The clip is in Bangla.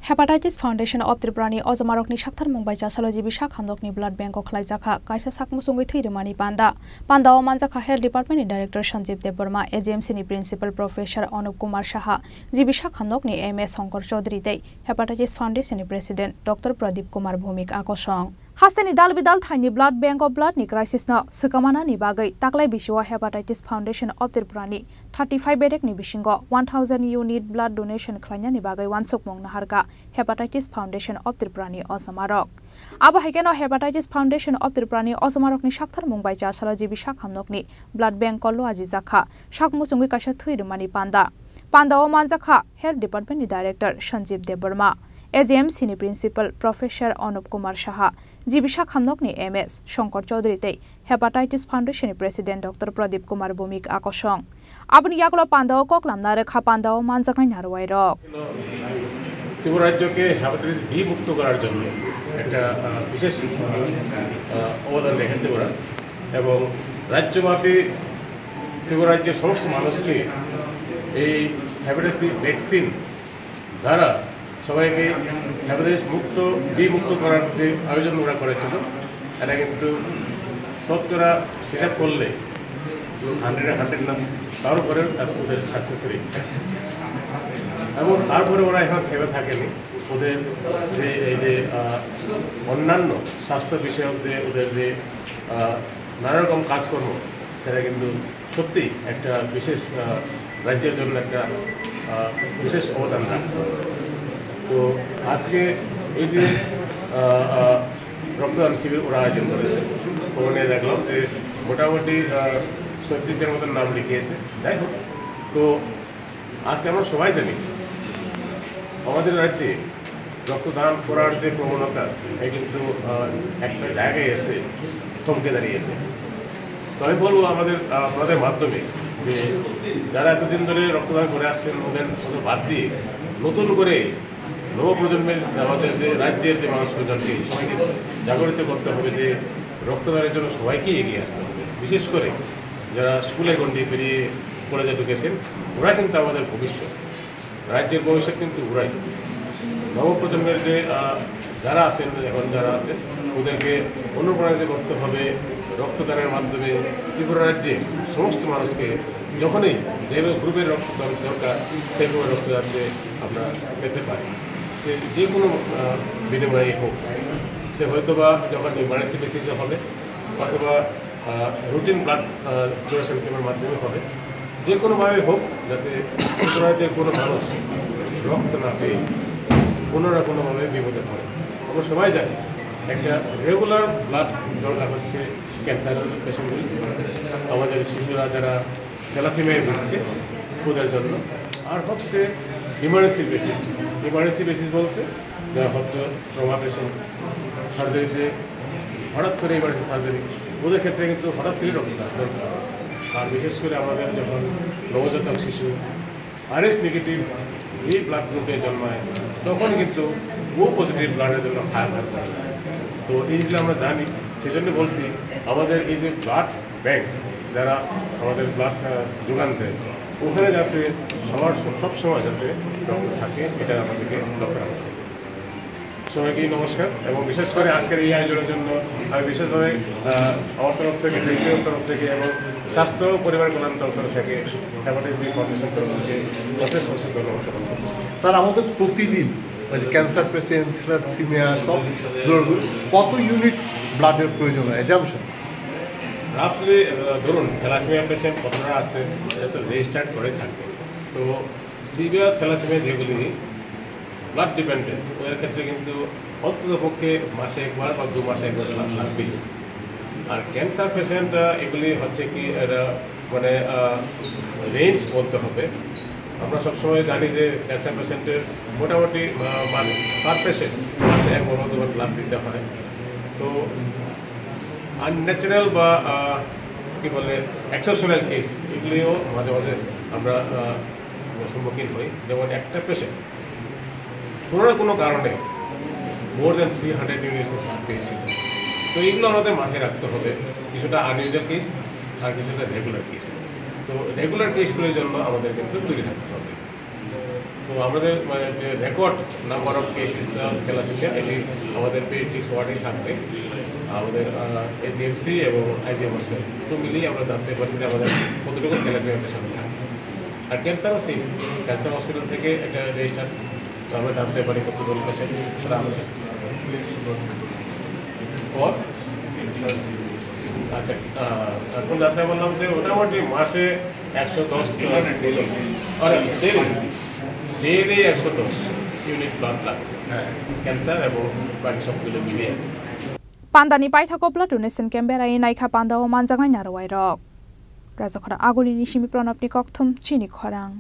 Hepatitis Foundation of Triprani Ozamarokni Shakthar Mumbai Jasaloji Bishak Hamdokni Blood Bank of Klaizaka Kaisa Sakmusungui Thirimani Panda O Manjaka Health Department Director Sanjeev Debarma AGMC ni Principal Professor Anup Kumar Saha Ji Bishak Hamdokni MS Shankar Chaudhary Tei Hepatitis Foundation ni President Dr. Pradeep Kumar Bhumik Akosong Hasteni dal bidal thaini Blood Bank of Blood ni crisis na sekamana ni bagai taklai bisiwa Hepatitis Foundation of Triprani 35 bedek ni bisingo 1000 unit blood donation khlanya ni bagai wansok mong naharga Hepatitis Foundation of Triprani Ozamarok abo haikeno Hepatitis Foundation of Triprani Ozamarok ni Shakthar Mumbai Jasaloji Bishak Hamdokni Blood Bank kollo aji jakha sakmusungui kaisa thuirmani Panda O Manjaka Health Department ni Director Sanjeev Debarma AGMC ni Principal Professor Anup Kumar Saha Ji Bishak Hamdokni MS Shankar Chaudhary Tei Hepatitis Foundation ni President Dr. Pradeep Kumar Bhumik Akosong Abni yaklo Panda O koklamna rekha Panda O Manjaknai narwai rok Tripura রাজ্যকে হেপাটাইটিস বি মুক্ত করার জন্য একটা বিশেষ অবদান রেখেছে ওরা এবং রাজ্যব্যাপী ত্রিপুরা রাজ্যের সমস্ত মানুষকে এই হেপাটাইটিস বি ভ্যাকসিন দ্বারা সবাইকে হেপাটাইটিস মুক্ত বি মুক্ত করার যে আয়োজন ওরা করেছিল এটা কিন্তু শতকরা হিসাব করলে 100 না তারপরে ওদের সাকসেস রেট এবং তারপরে ওরা এখন থেমে থাকেনি ওদের যে এই যে অন্যান্য স্বাস্থ্য বিষয়ক যে ওদের যে নানা রকম কাজকর্ম সেটা কিন্তু সত্যি একটা বিশেষ রাজ্যের জন্য একটা বিশেষ অবদান রাখছে তো আজকে এই যে রক্তদান শিবির ওরা আয়োজন করেছে ওখানে দেখলাম যে মোটামুটি 37 মতন নাম লিখিয়েছে যাই হোক তো আজকে আমরা সবাই জানি আমাদের রাজ্যে রক্তদান করার যে প্রবণতা এই কিন্তু একটা জায়গায় এসে থমকে দাঁড়িয়েছে তো আমি বলবো আপনাদের মাধ্যমে যে যারা এতদিন ধরে রক্তদান করে আসছেন ওদের বাদ দিয়ে নতুন করে নবপ্রজন্মের আমাদের যে রাজ্যের যে মানুষজনকে সবাইকে জাগরিত করতে হবে যে রক্তদানের জন্য সবাইকেই এগিয়ে আসতে হবে বিশেষ করে যারা স্কুলে গণ্ডি পেরিয়ে কলেজে ঢুকেছেন ওরা কিন্তু আমাদের ভবিষ্যৎ রাজ্যের ভবিষ্যৎ কিন্তু ওরাই নবপ্রজন্মের যে যারা আছেন এখন যারা আছেন ওদেরকে অনুপ্রাণিত করতে হবে রক্তদানের মাধ্যমে ত্রিপুরা রাজ্যে সমস্ত মানুষকে যখনই যে গ্রুপের রক্তদান দরকার সেই গ্রুপের রক্তদানকে আমরা পেতে পারি সে যে কোনো বিনিময়ে হোক সে হয়তোবা যখন ইমার্জেন্সি বেসিসে হবে অথবা রুটিন ব্লাড ডোনেশন ক্যাম্পের মাধ্যমে হবে যে কোনোভাবে হোক যাতে ত্রিপুরা রাজ্যের কোনো মানুষ রক্ত না পেয়ে কোনো না কোনোভাবে বিপদে পড়ে আমরা সবাই জানি একটা রেগুলার ব্লাড দরকার হচ্ছে ক্যান্সার পেশেন্টগুলি আমাদের শিশুরা যারা থ্যালাসেমিয়ায় ভুগছে ওদের জন্য আর হচ্ছে ইমার্জেন্সি বেসিস বলতে যারা হচ্ছে ট্রমা পেশেন্ট সার্জারিতে হঠাৎ করে ইমার্জেন্সি সার্জারি ওদের ক্ষেত্রে কিন্তু হঠাৎ করে রক্তদান দরকার আর বিশেষ করে আমাদের যখন নবজাতক শিশু আরএস নেগেটিভ এই ব্লাড গ্রুপে জন্মায় তখন কিন্তু ও পজিটিভ ব্লাডের জন্য হায়ার করে তো এইগুলো আমরা জানি সেই জন্য বলছি আমাদের এই যে ব্লাড ব্যাংক যারা আমাদের ব্লাড যোগান দেয় ওখানে যাতে সবসময় যাতে রক্ত থাকে এটা আমাদেরকে লক্ষ্য রাখতে হবে সবাইকে নমস্কার এবং বিশেষ করে আজকের এই আয়োজনের জন্য আমি বিশেষভাবে আমার তরফ থেকে ব্যক্তিগত তরফ থেকে এবং স্বাস্থ্য পরিবার কল্যাণ তরফ থেকে হেপাটাইটিস বি ফাউন্ডেশন তরফ থেকে অশেষ ধন্যবাদ জ্ঞাপন করছি স্যার আমাদের প্রতিদিন ক্যান্সার পেশেন্ট থ্যালাসেমিয়া সব কত ইউনিট ব্লাডের প্রয়োজন হয় অ্যাজাম্পশন রাফলি ধরুন থ্যালাসেমিয়া পেশেন্ট কতটা আছে এটা তো রেজিস্টার্ড করে থাকে তো সিভিয়ার থ্যালাসেমিয়া যেগুলি ব্লাড ডিপেন্ডেন্ট ওদের ক্ষেত্রে কিন্তু অন্তত পক্ষে মাসে একবার বা 2 মাসে একবার ব্লাড লাগবেই আর ক্যান্সার পেশেন্ট এগুলি হচ্ছে কি এটা মানে রেঞ্জ বলতে হবে আমরা সবসময় জানি যে ক্যান্সার পেশেন্টের মোটামুটি পার পেশেন্ট মাসে একবার বা 2বার ব্লাড দিতে হয় তো আনন্যাচারাল বা কী বলে এক্সেপশনাল কেস এগুলিও মাঝে মাঝে আমরা সম্মুখীন হই যেমন একটা পেশেন্ট কোনো না কোনো কারণে মোর দেন 300 ইউনিটস পেয়েছিল তো এইগুলো আমাদের মাথায় রাখতে হবে কিছুটা আনইউজুয়াল কেস আর কিছুটা রেগুলার কেস তো রেগুলার কেসগুলোর জন্য আমাদের কিন্তু তৈরি থাকতে হবে তো আমাদের মানে যে record number of cases thalassemia এটি আমাদের পেডিয়াট্রিক্স ওয়ার্ডেই থাকবে। আমাদের এজিএমসি এবং আইজিএম হসপিটাল দুটো মিলিয়ে আমরা জানতে পারি যে আমাদের কতটুকু থ্যালাসেমিয়া পেশেন্ট থাকে। আর ক্যান্সারও সেম, ক্যান্সার হসপিটাল থেকে একটা রেজিস্টার, তো আমরা জানতে পারি কতজন পেশেন্ট সেটা আমাদের। আচ্ছা, এখন জানতে পারলাম যে মোটামুটি মাসে 110 ডেইলি 110 ইউনিট ব্লাড লাগছে ক্যান্সার এবং বাকি সবগুলো মিলিয়ে। Pandani paithako blood donation Canberra naikha pandao manjangnai narwai rok. Rajakora aguli ni simi pranapni kokthum chini khorang.